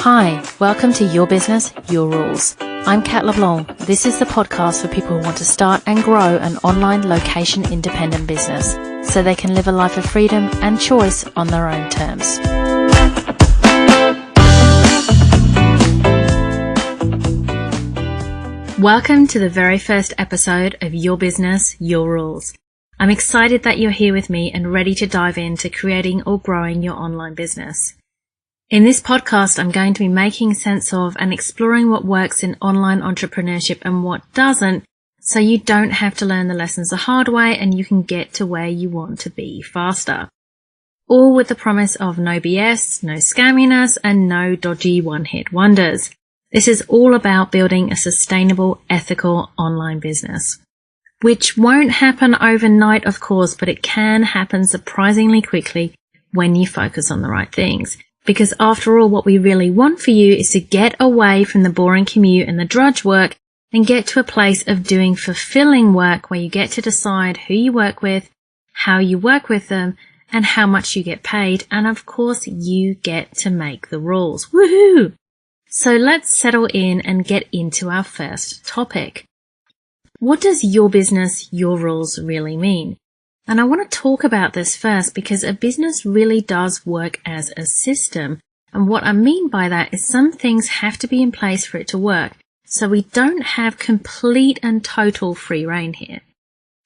Hi, welcome to Your Business, Your Rules. I'm Kat LeBlanc. This is the podcast for people who want to start and grow an online location-independent business so they can live a life of freedom and choice on their own terms. Welcome to the very first episode of Your Business, Your Rules. I'm excited that you're here with me and ready to dive into creating or growing your online business. In this podcast, I'm going to be making sense of and exploring what works in online entrepreneurship and what doesn't, so you don't have to learn the lessons the hard way and you can get to where you want to be faster. All with the promise of no BS, no scamminess, and no dodgy one-hit wonders. This is all about building a sustainable, ethical online business. Which won't happen overnight, of course, but it can happen surprisingly quickly when you focus on the right things. Because after all, what we really want for you is to get away from the boring commute and the drudge work and get to a place of doing fulfilling work where you get to decide who you work with, how you work with them, and how much you get paid. And of course, you get to make the rules. Woohoo! So let's settle in and get into our first topic. What does your business, your rules really mean? And I want to talk about this first because a business really does work as a system. And what I mean by that is some things have to be in place for it to work. So we don't have complete and total free rein here.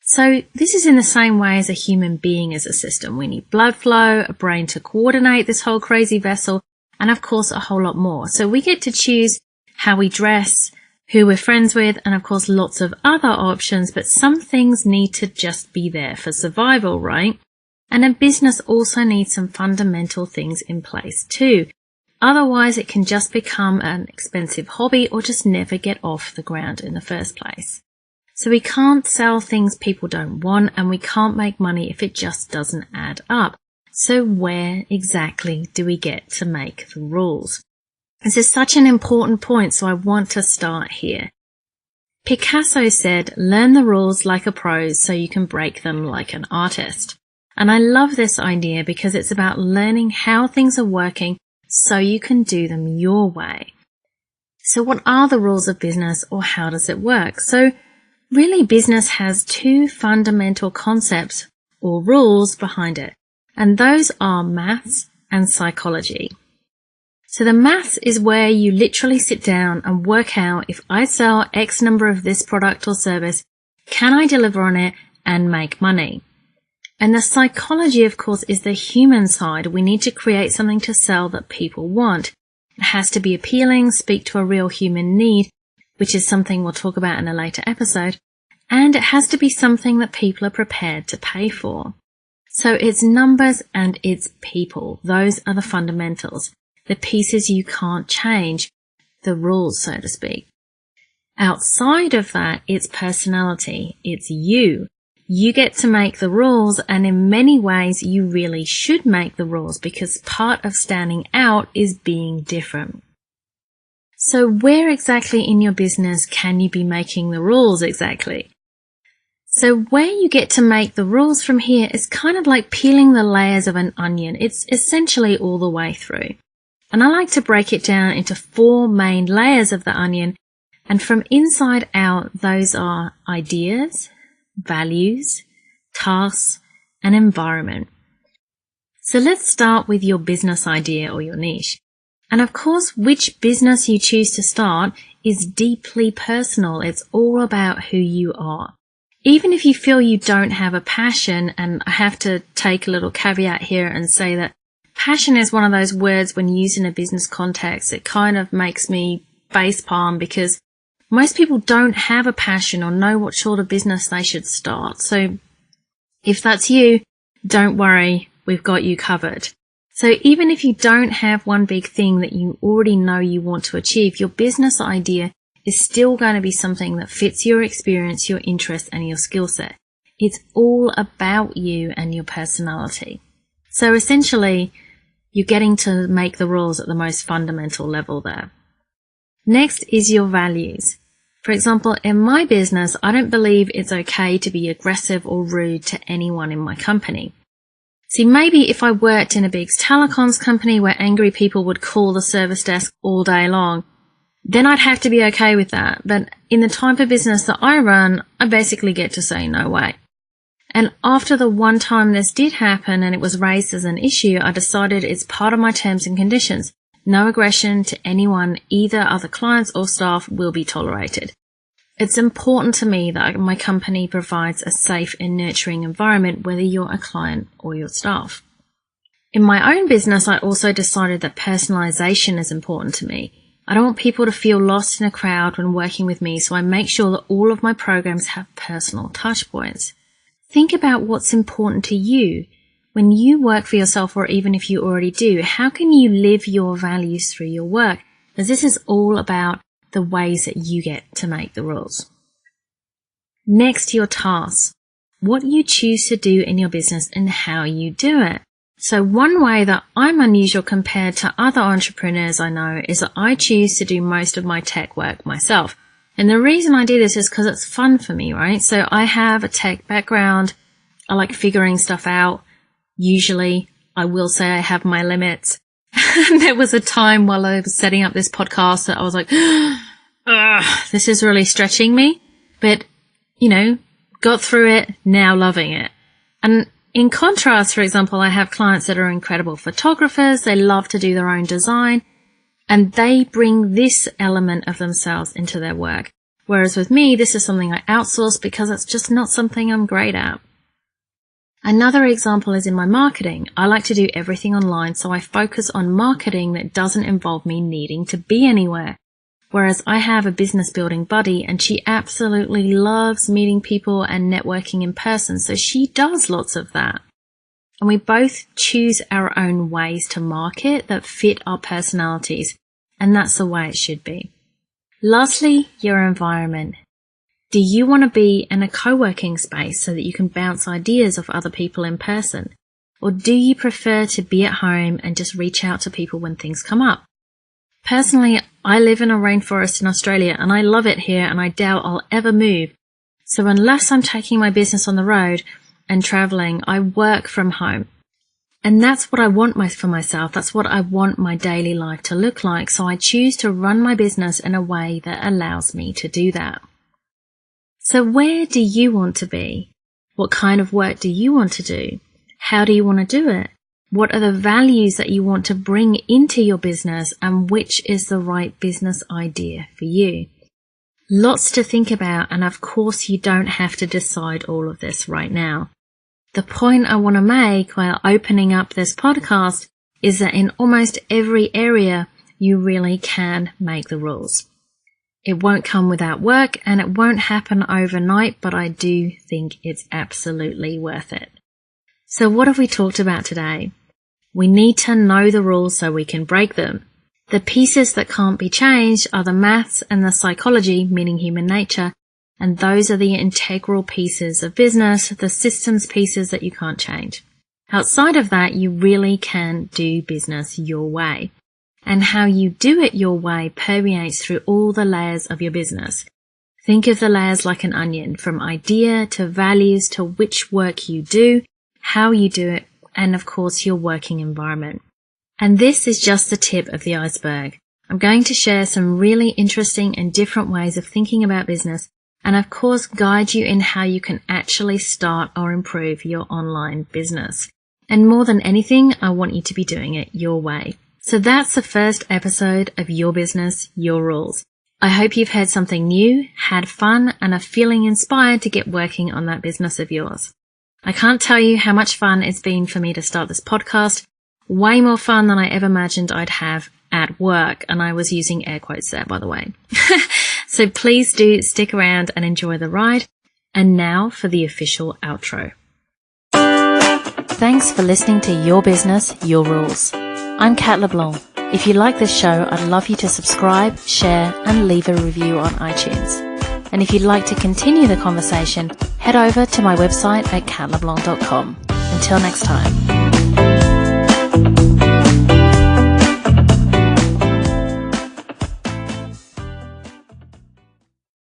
So this is in the same way as a human being as a system. We need blood flow, a brain to coordinate this whole crazy vessel, and of course a whole lot more. So we get to choose how we dress, who we're friends with, and of course lots of other options, but some things need to just be there for survival, right? And a business also needs some fundamental things in place too. Otherwise it can just become an expensive hobby or just never get off the ground in the first place. So we can't sell things people don't want, and we can't make money if it just doesn't add up. So where exactly do we get to make the rules? This is such an important point, so I want to start here. Picasso said, learn the rules like a pro so you can break them like an artist. And I love this idea because it's about learning how things are working so you can do them your way. So what are the rules of business, or how does it work? So really, business has two fundamental concepts or rules behind it, and those are maths and psychology. So the maths is where you literally sit down and work out, if I sell X number of this product or service, can I deliver on it and make money? And the psychology, of course, is the human side. We need to create something to sell that people want. It has to be appealing, speak to a real human need, which is something we'll talk about in a later episode. And it has to be something that people are prepared to pay for. So it's numbers and it's people. Those are the fundamentals. The pieces you can't change, the rules, so to speak. Outside of that, it's personality. It's you. You get to make the rules, and in many ways, you really should make the rules because part of standing out is being different. So where exactly in your business can you be making the rules exactly? So where you get to make the rules from here is kind of like peeling the layers of an onion. It's essentially all the way through. And I like to break it down into 4 main layers of the onion. And from inside out, those are ideas, values, tasks, and environment. So let's start with your business idea or your niche. And of course, which business you choose to start is deeply personal. It's all about who you are. Even if you feel you don't have a passion, and I have to take a little caveat here and say that passion is one of those words when used in a business context, it kind of makes me facepalm because most people don't have a passion or know what sort of business they should start. So if that's you, don't worry, we've got you covered. So even if you don't have one big thing that you already know you want to achieve, your business idea is still going to be something that fits your experience, your interests, and your skill set. It's all about you and your personality. So essentially, you're getting to make the rules at the most fundamental level there. Next is your values. For example, in my business, I don't believe it's okay to be aggressive or rude to anyone in my company. See, maybe if I worked in a big telecoms company where angry people would call the service desk all day long, then I'd have to be okay with that. But in the type of business that I run, I basically get to say no way. And after the one time this did happen and it was raised as an issue, I decided it's part of my terms and conditions. No aggression to anyone, either other clients or staff, will be tolerated. It's important to me that my company provides a safe and nurturing environment, whether you're a client or your staff. In my own business, I also decided that personalization is important to me. I don't want people to feel lost in a crowd when working with me, so I make sure that all of my programs have personal touch points. Think about what's important to you. When you work for yourself, or even if you already do, how can you live your values through your work? Because this is all about the ways that you get to make the rules. Next, your tasks. What you choose to do in your business and how you do it. So one way that I'm unusual compared to other entrepreneurs I know is that I choose to do most of my tech work myself. And the reason I do this is because it's fun for me, right? So I have a tech background. I like figuring stuff out. Usually, I will say I have my limits. There was a time while I was setting up this podcast that I was like, this is really stretching me. But, got through it, now loving it. And in contrast, for example, I have clients that are incredible photographers. They love to do their own design, and they bring this element of themselves into their work. Whereas with me, this is something I outsource because it's just not something I'm great at. Another example is in my marketing. I like to do everything online, so I focus on marketing that doesn't involve me needing to be anywhere. Whereas I have a business building buddy and she absolutely loves meeting people and networking in person, so she does lots of that. And we both choose our own ways to market that fit our personalities, and that's the way it should be. Lastly, your environment. Do you want to be in a co-working space so that you can bounce ideas off other people in person? Or do you prefer to be at home and just reach out to people when things come up? Personally, I live in a rainforest in Australia and I love it here and I doubt I'll ever move. So unless I'm taking my business on the road and traveling, I work from home. And that's what I want for myself. That's what I want my daily life to look like. So I choose to run my business in a way that allows me to do that. So where do you want to be? What kind of work do you want to do? How do you want to do it? What are the values that you want to bring into your business, and which is the right business idea for you? Lots to think about, and of course you don't have to decide all of this right now. The point I want to make while opening up this podcast is that in almost every area you really can make the rules. It won't come without work and it won't happen overnight, but I do think it's absolutely worth it. So what have we talked about today? We need to know the rules so we can break them. The pieces that can't be changed are the maths and the psychology, meaning human nature, and those are the integral pieces of business, the systems pieces that you can't change. Outside of that, you really can do business your way. And how you do it your way permeates through all the layers of your business. Think of the layers like an onion, from idea to values to which work you do, how you do it, and of course your working environment. And this is just the tip of the iceberg. I'm going to share some really interesting and different ways of thinking about business, and of course guide you in how you can actually start or improve your online business. And more than anything, I want you to be doing it your way. So that's the first episode of Your Business, Your Rules. I hope you've heard something new, had fun, and are feeling inspired to get working on that business of yours. I can't tell you how much fun it's been for me to start this podcast. Way more fun than I ever imagined I'd have at work. And I was using air quotes there, by the way. So please do stick around and enjoy the ride. And now for the official outro. Thanks for listening to Your Business, Your Rules. I'm Kat LeBlanc. If you like this show, I'd love you to subscribe, share, and leave a review on iTunes. And if you'd like to continue the conversation, head over to my website at katleblanc.com. Until next time.